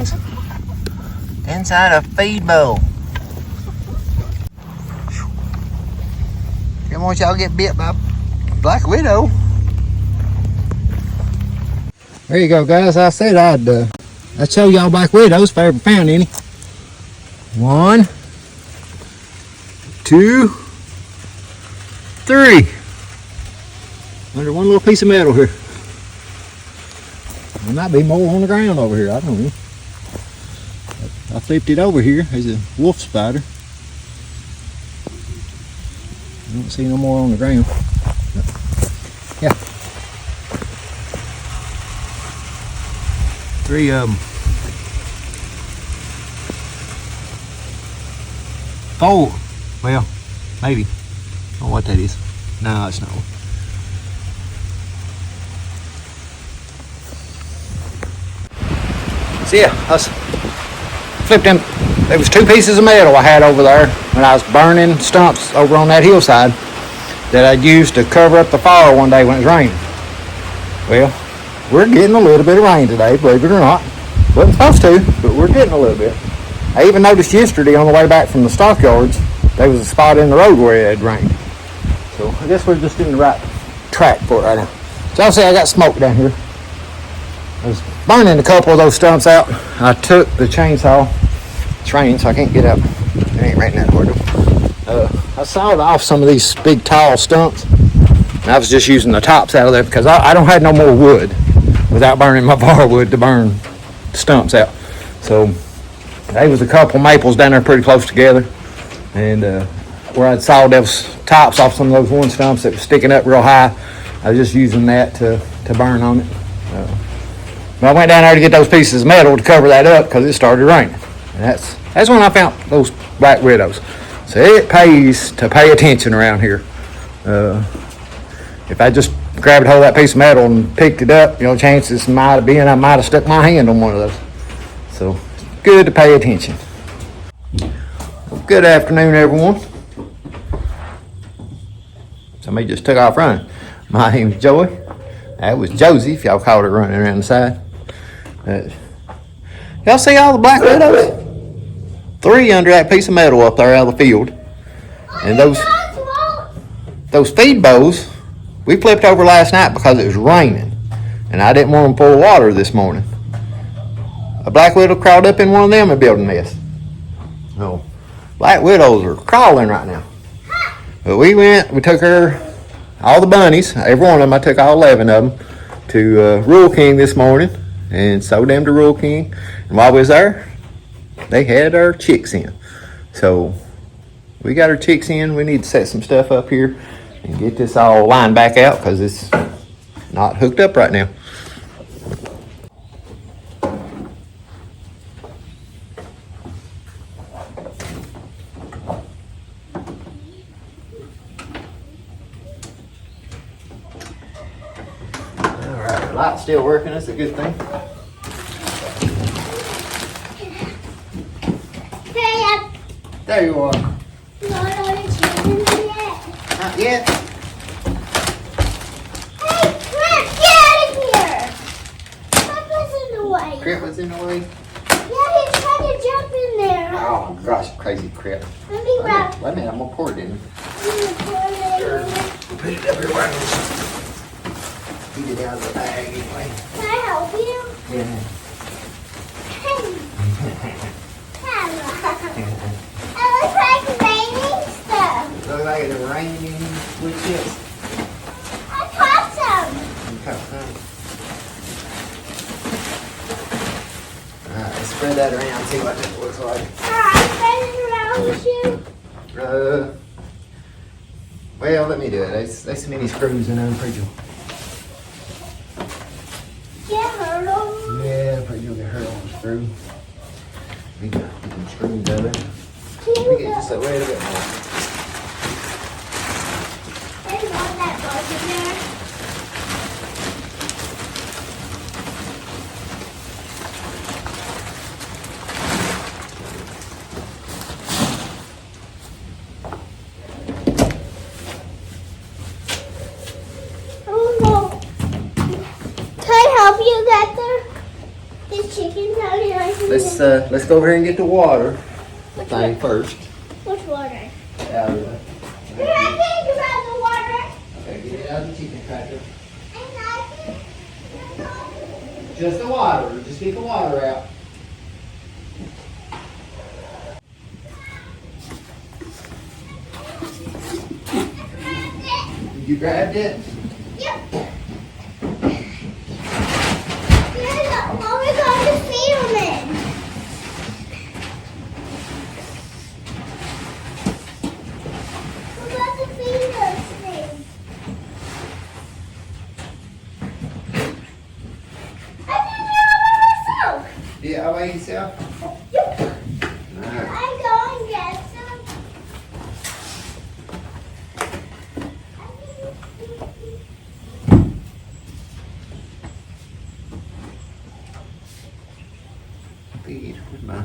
pounds inside a feed bowl. Didn't want y'all to get bit by Black Widow. There you go, guys. I said I'd show y'all Black Widows if I ever found any. 1, 2, 3. Under one little piece of metal here. There might be more on the ground over here. I don't know. I flipped it over here. There's a wolf spider. I don't see no more on the ground. Yeah. 3 of them. 4. Well, maybe. I don't know what that is. No, it's not. So yeah, I flipped them. There was 2 pieces of metal I had over there when I was burning stumps over on that hillside that I'd used to cover up the fire one day when it was raining. Well, we're getting a little bit of rain today, believe it or not. Wasn't supposed to, but we're getting a little bit. I even noticed yesterday on the way back from the stockyards, there was a spot in the road where it had rained. So I guess we're just in the right track for it right now. So y'all see I got smoke down here. I was burning a couple of those stumps out. I took the chainsaw. It's raining, so I can't get up. It ain't raining that hard though. I sawed off some of these big tall stumps. And I was just using the tops out of there because I don't have no more wood without burning my firewood to burn the stumps out. So there was a couple maples down there pretty close together. And where I'd sawed those tops off some of those one stumps that was sticking up real high, I was just using that to burn on it. But I went down there to get those pieces of metal to cover that up because it started raining. And that's when I found those Black Widows. So it pays to pay attention around here. If I just grabbed hold of that piece of metal and picked it up, chances might have been I might have stuck my hand on one of those. So it's good to pay attention. Well, good afternoon, everyone. Somebody just took off running. My name's Joey. That was Josie, if y'all caught her running around the side. Y'all see all the Black Widows? 3 under that piece of metal up there out of the field. And those feed bowls, we flipped over last night because it was raining. And I didn't want them full of water this morning. A Black Widow crawled up in one of them and built a nest. So, Black Widows are crawling right now. But we took her, all the bunnies, every one of them, I took all 11 of them to Rural King this morning and sold them to Rural King. And while we was there, they had our chicks in. So we got our chicks in. We need to set some stuff up here and get this all lined back out because it's not hooked up right now. Light's still working, that's a good thing. Hey, there you are. not on the chicken yet. Not yet. Hey, Crip, get out of here! Crip was in the way. Crip was in the way? Yeah, he's trying to jump in there. Oh gosh, crazy Crip. Let me grab. Wait a minute, I'm gonna pour it in. Sure. Put it everywhere. Get it out of the bag anyway. Can I help you? Yeah. It looks like raining stuff. Looks like it's raining with chips. I caught some. You caught some. Alright, let's spread that around and see what this looks like. Alright, spread it around with you. Well, let me do it. There's so many screws in there, pretty sure. Get hurt on me. Yeah, pretty sure get hurt on the screw. We can screw together. Let me get just a little bit more. There's one that goes in there. Oh no. Can I help you get there? This chickens out here. Let's go over here and get the water thing first. Which water? Out of there. Here, I can grab the water. Okay, get it out of the chicken cracker. And I can. Just the water. Just get the water out. You grabbed it? Yep. Yeah, what we going to feed them in? We're about to feed those things. I think you're all by myself. Yeah, all by yourself? Yep. Alright. I go and get some. Feed with my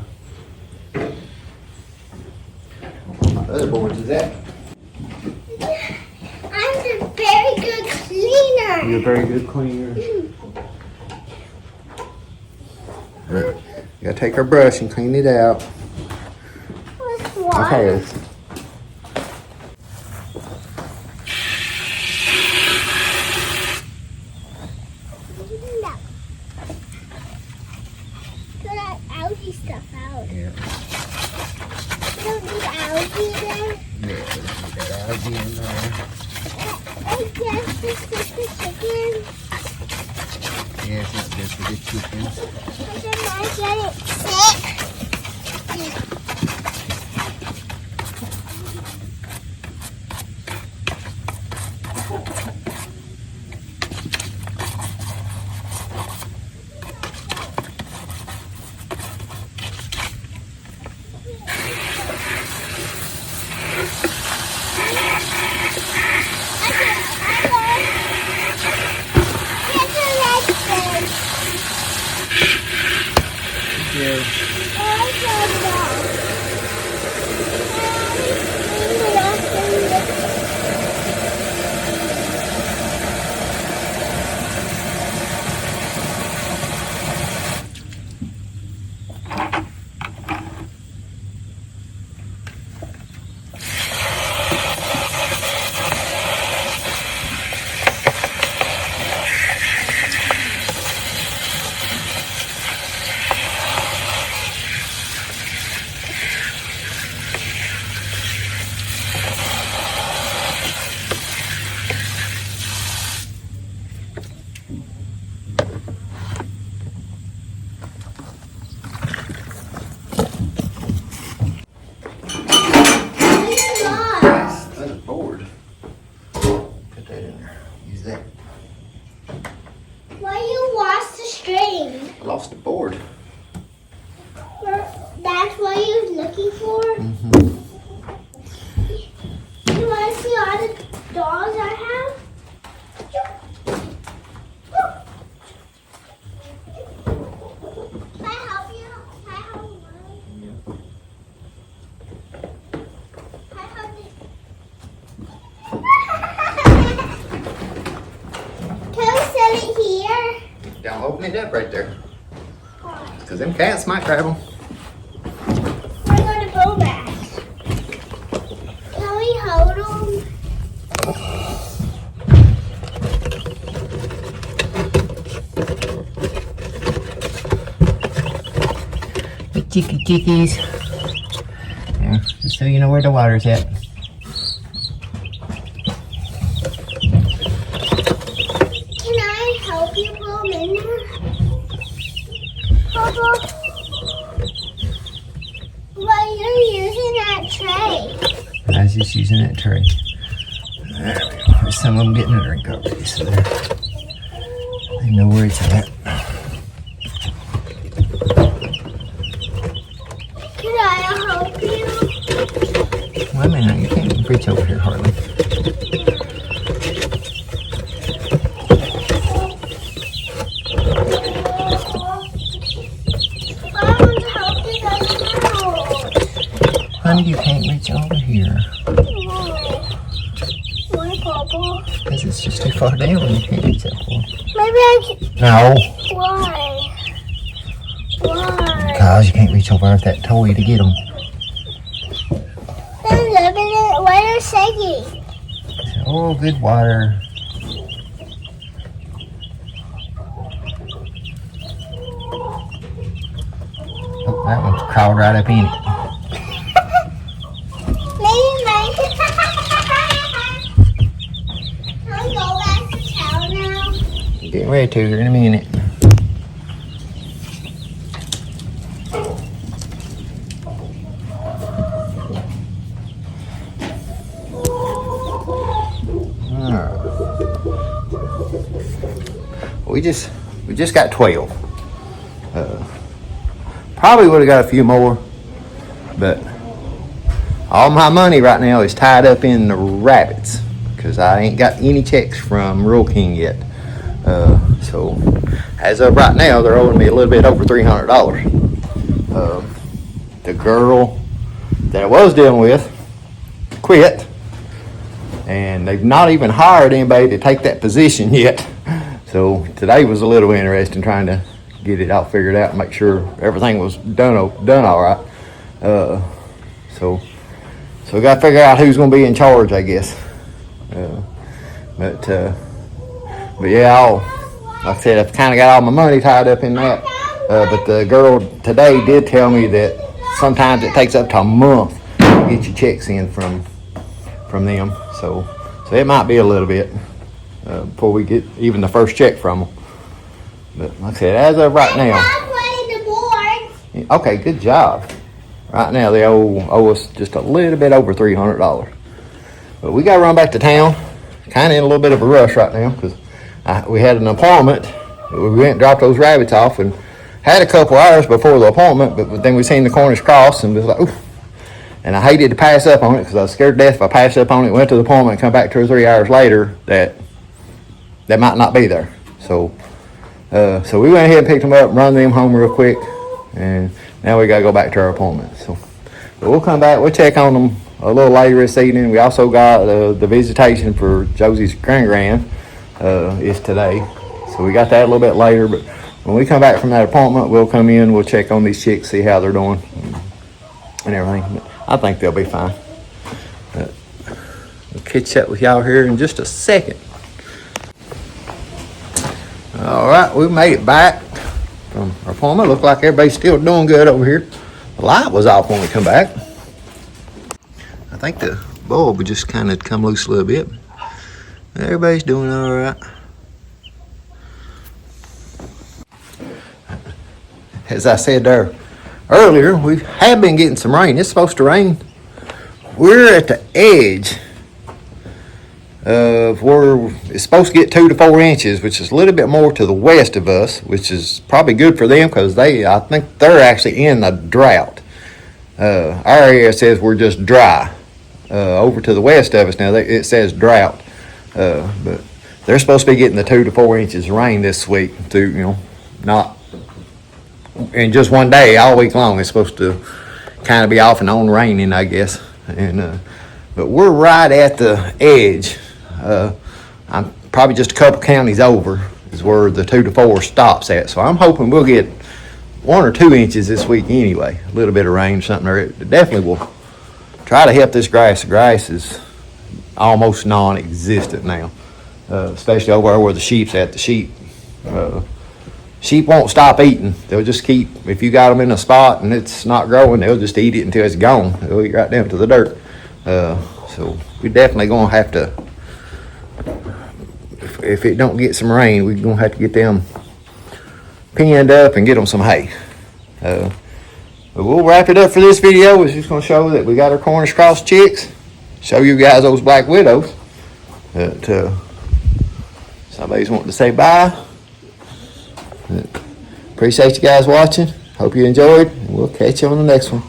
other boards is that? I'm a very good cleaner. You're a very good cleaner. You gotta take our brush and clean it out. With water. Okay. No. Put that algae stuff out. Yeah. You don't need algae there. Yeah, put that algae in there. I guess this is the chicken. Yes, it's good for the chickens. But then I get it sick. Yeah. Another board. Put that in there. Use that. Why you lost the string? I lost the board. That's what you was looking for? Mm-hmm. You want to see all the dolls I have? Can I help you? Can I help you? Can I help you? Can we set it here? Don't open it up right there. Because them cats might grab them. We're going to go back. Can we hold them? The cheeky chickies. Yeah, just so you know where the water's at. Can I help you put them in there? Papa? Why you're using that tray? I was just using that tray. There we go. There's some of them getting a drink already, so they know where it's at. Can I help you? Well, I mean, you can't reach over here hardly. I want to help you guys out. Honey, you can't reach over here. Why, Papa? Because it's just too far down. You can't reach that far. Maybe I can. No. Why? because you can't reach over with that toy to get them. Water shaking. Oh, good water. Oh, that one's crawled right up in it. Maybe mine. Can we go back to town now? Getting ready to here in a minute. We just got 12. Probably would have got a few more, but all my money right now is tied up in the rabbits because I ain't got any checks from Rural King yet. So as of right now, they're owing me a little bit over $300. The girl that I was dealing with quit, and they've not even hired anybody to take that position yet. So today was a little interesting, trying to get it all figured out and make sure everything was done all right. So we got to figure out who's going to be in charge, I guess. But yeah, like I said, I've kind of got all my money tied up in that. But the girl today did tell me that sometimes it takes up to a month to get your checks in from them. So it might be a little bit before we get even the first check from them. But like I said, as of right now. Okay, good job. Right now they owe us just a little bit over $300. But we got to run back to town. Kind of in a little bit of a rush right now because we had an appointment. We went and dropped those rabbits off and had a couple hours before the appointment, but then we seen the Cornish Cross and was like, ooh. And I hated to pass up on it because I was scared to death if I passed up on it, went to the appointment, and come back 2 or 3 hours later that might not be there. So we went ahead and picked them up, run them home real quick, and now we got to go back to our appointment. But we'll come back. We'll check on them a little later this evening. We also got the visitation for Josie's grand is today. So we got that a little bit later. But when we come back from that appointment, we'll come in, we'll check on these chicks, see how they're doing and everything. But I think they'll be fine. But we'll catch up with y'all here in just a second. All right, we made it back from our appointment. Look like everybody's still doing good over here. The light was off when we come back. I think the bulb would just kind of come loose a little bit. Everybody's doing all right. As I said there earlier, we have been getting some rain. It's supposed to rain. We're at the edge of where it's supposed to get 2 to 4 inches, which is a little bit more to the west of us, which is probably good for them because I think they're actually in a drought. Our area says we're just dry. Over to the west of us now, it says drought. But they're supposed to be getting the 2 to 4 inches of rain this week through, not in just one day, all week long. It's supposed to kind of be off and on raining, I guess. But we're right at the edge. I'm probably just a couple counties over is where the 2 to 4 stops at. So I'm hoping we'll get 1 or 2 inches this week anyway. A little bit of rain, something, or it definitely will try to help this grass. The grass is almost non-existent now, especially over there where the sheep's at. The sheep won't stop eating. They'll just keep, if you got them in a spot and it's not growing, they'll just eat it until it's gone. They'll eat right down to the dirt. So we're definitely going to have to, if it don't get some rain, we're going to have to get them pinned up and get them some hay. But we'll wrap it up for this video. We're just going to show that we got our Cornish Cross chicks. Show you guys those black widows. Somebody's wanting to say bye. Appreciate you guys watching. Hope you enjoyed. And we'll catch you on the next one.